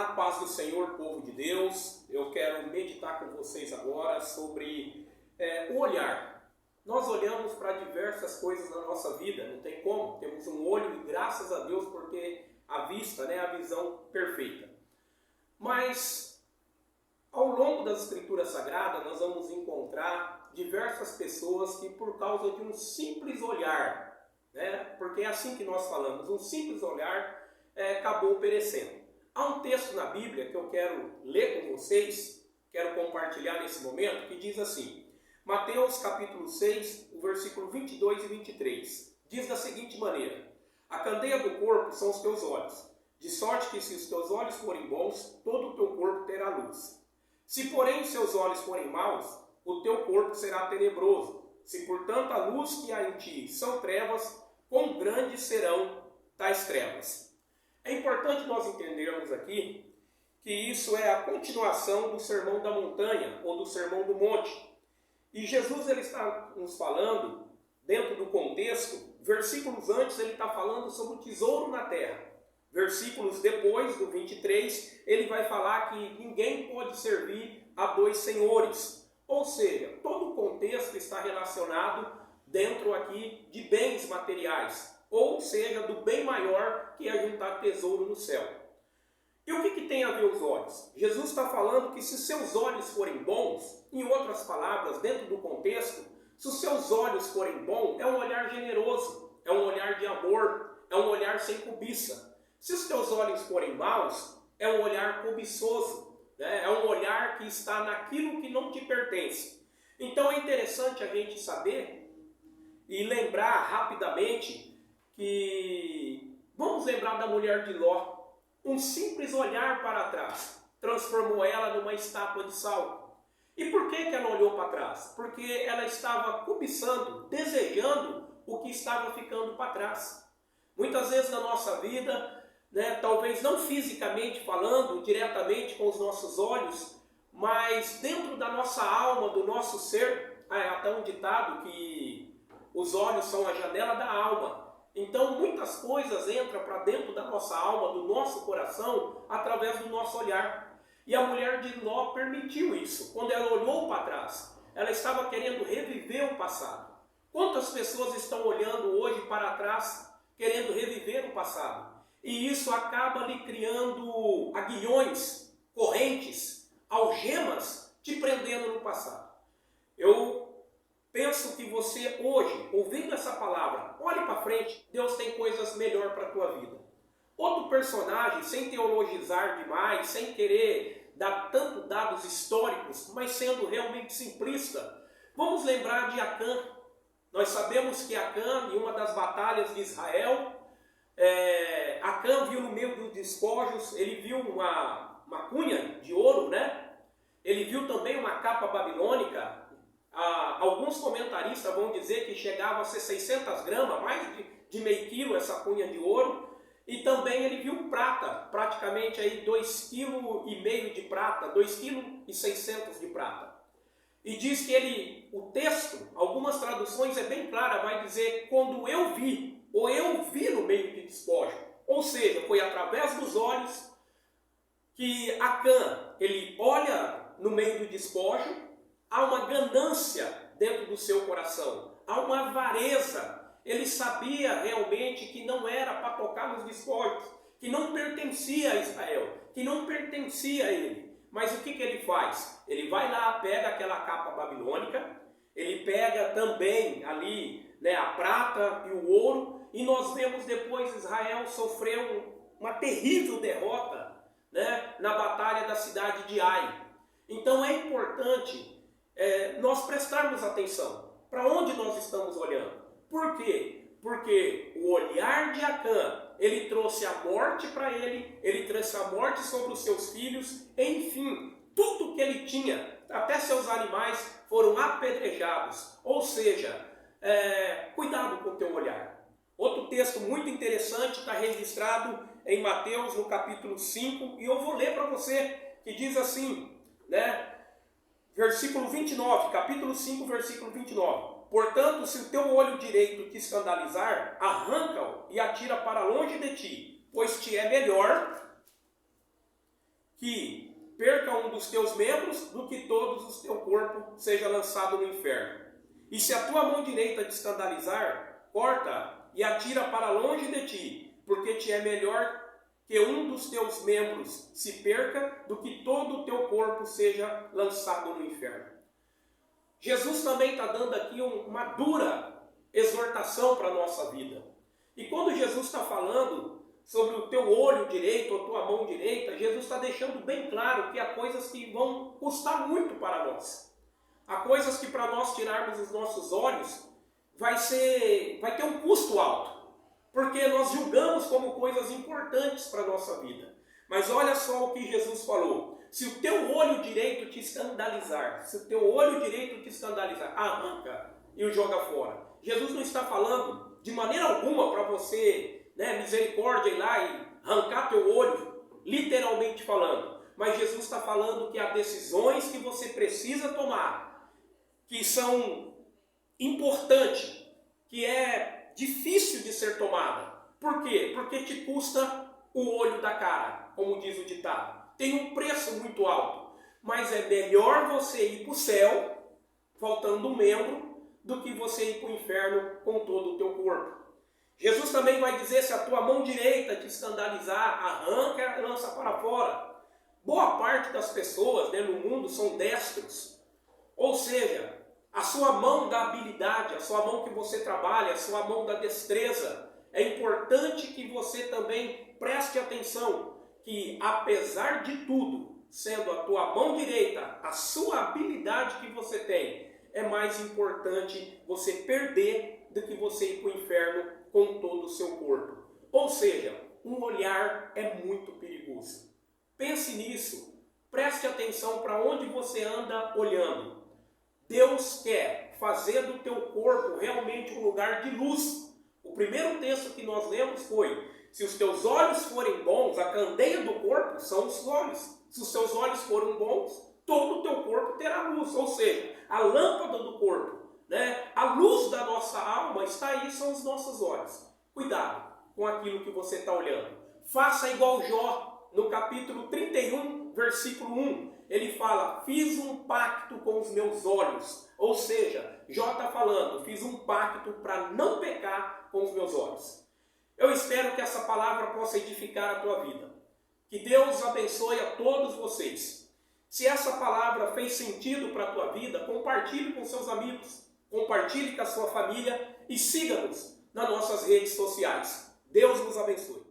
Olá, paz do Senhor, povo de Deus. Eu quero meditar com vocês agora sobre o olhar. Nós olhamos para diversas coisas na nossa vida, não tem como. Temos um olho e graças a Deus por ter a vista, a visão perfeita. Mas ao longo das Escrituras Sagradas nós vamos encontrar diversas pessoas que por causa de um simples olhar, porque é assim que nós falamos, um simples olhar acabou perecendo. Há um texto na Bíblia que eu quero ler com vocês, quero compartilhar nesse momento, que diz assim, Mateus capítulo 6, o versículo 22 e 23, diz da seguinte maneira, a candeia do corpo são os teus olhos, de sorte que se os teus olhos forem bons, todo o teu corpo terá luz. Se porém os seus olhos forem maus, o teu corpo será tenebroso. Se portanto a luz que há em ti são trevas, quão grandes serão tais trevas. É importante nós entendermos aqui que isso é a continuação do Sermão da Montanha ou do Sermão do Monte. E Jesus ele está nos falando, dentro do contexto, versículos antes ele está falando sobre o tesouro na terra. Versículos depois, do 23, ele vai falar que ninguém pode servir a dois senhores. Ou seja, todo o contexto está relacionado dentro aqui de bens materiais. Ou seja, do bem maior que é juntar tesouro no céu. E o que tem a ver os olhos? Jesus está falando que se seus olhos forem bons, em outras palavras, dentro do contexto, se os seus olhos forem bons, é um olhar generoso, é um olhar de amor, é um olhar sem cobiça. Se os teus olhos forem maus, é um olhar cobiçoso, é um olhar que está naquilo que não te pertence. Então é interessante a gente saber e lembrar rapidamente que vamos lembrar da mulher de Ló. Um simples olhar para trás transformou ela numa estátua de sal. E por que ela olhou para trás? Porque ela estava cobiçando, desejando o que estava ficando para trás. Muitas vezes na nossa vida, talvez não fisicamente falando, diretamente com os nossos olhos, mas dentro da nossa alma, do nosso ser, há até um ditado que os olhos são a janela da alma. Então muitas coisas entram para dentro da nossa alma, do nosso coração, através do nosso olhar. E a mulher de Ló permitiu isso. Quando ela olhou para trás, ela estava querendo reviver o passado. Quantas pessoas estão olhando hoje para trás, querendo reviver o passado? E isso acaba lhe criando aguilhões, correntes, algemas, te prendendo no passado. Eu penso que você hoje, ouvindo essa palavra, olhe para frente, Deus tem coisas melhores para a tua vida. Outro personagem, sem teologizar demais, sem querer dar tanto dados históricos, mas sendo realmente simplista, vamos lembrar de Acã. Nós sabemos que Acã, em uma das batalhas de Israel, Acã viu no meio dos despojos, ele viu uma cunha de ouro, Ele viu também uma capa babilônica. Alguns comentaristas vão dizer que chegava a ser 600 gramas, mais de meio quilo essa cunha de ouro. E também ele viu prata, praticamente aí 2,5 kg de prata, 2,6 kg de prata. E diz que o texto, algumas traduções é bem clara, vai dizer quando eu vi, ou eu vi no meio de despojo. Ou seja, foi através dos olhos que Acã, ele olha no meio do despojo, há uma ganância dentro do seu coração, há uma avareza. Ele sabia realmente que não era para tocar nos despojos, que não pertencia a Israel, que não pertencia a ele. Mas o que ele faz? Ele vai lá, pega aquela capa babilônica, ele pega também ali a prata e o ouro, e nós vemos depois Israel sofreu uma terrível derrota na batalha da cidade de Ai. Então é importante nós prestarmos atenção para onde nós estamos olhando. Por quê? Porque o olhar de Acã, ele trouxe a morte para ele trouxe a morte sobre os seus filhos, enfim, tudo que ele tinha, até seus animais foram apedrejados. Ou seja, cuidado com o teu olhar. Outro texto muito interessante está registrado em Mateus, no capítulo 5, e eu vou ler para você, que diz assim, versículo 29, capítulo 5, versículo 29. Portanto, se o teu olho direito te escandalizar, arranca-o e atira para longe de ti, pois te é melhor que perca um dos teus membros do que todos o teu corpo seja lançado no inferno. E se a tua mão direita te escandalizar, corta e atira para longe de ti, porque te é melhor que um dos teus membros se perca do que todo o teu corpo seja lançado no inferno. Jesus também está dando aqui uma dura exortação para a nossa vida. E quando Jesus está falando sobre o teu olho direito ou tua mão direita, Jesus está deixando bem claro que há coisas que vão custar muito para nós. Há coisas que para nós tirarmos os nossos olhos vai ter um custo alto, porque nós julgamos como coisas importantes para a nossa vida. Mas olha só o que Jesus falou. Se o teu olho direito te escandalizar, arranca e o joga fora. Jesus não está falando de maneira alguma para você, misericórdia, ir lá e arrancar teu olho, literalmente falando. Mas Jesus está falando que há decisões que você precisa tomar, que são importantes, que é difícil de ser tomada. Por quê? Porque te custa o olho da cara, como diz o ditado. Tem um preço muito alto, mas é melhor você ir para o céu, faltando um membro, do que você ir para o inferno com todo o teu corpo. Jesus também vai dizer, se a tua mão direita te escandalizar, arranca e lança para fora. Boa parte das pessoas no mundo são destros, ou seja, a sua mão da habilidade, a sua mão que você trabalha, a sua mão da destreza. É importante que você também preste atenção que, apesar de tudo, sendo a tua mão direita a sua habilidade que você tem, é mais importante você perder do que você ir para o inferno com todo o seu corpo. Ou seja, um olhar é muito perigoso. Pense nisso. Preste atenção para onde você anda olhando. Deus quer fazer do teu corpo realmente um lugar de luz. O primeiro texto que nós lemos foi: se os teus olhos forem bons, a candeia do corpo são os olhos. Se os seus olhos forem bons, todo o teu corpo terá luz. Ou seja, a lâmpada do corpo, a luz da nossa alma está aí, são os nossos olhos. Cuidado com aquilo que você está olhando. Faça igual Jó, no capítulo 31, versículo 1. Ele fala, fiz um pacto com os meus olhos. Ou seja, Jó está falando, fiz um pacto para não pecar com os meus olhos. Eu espero que essa palavra possa edificar a tua vida. Que Deus abençoe a todos vocês. Se essa palavra fez sentido para a tua vida, compartilhe com seus amigos, compartilhe com a sua família e siga-nos nas nossas redes sociais. Deus nos abençoe.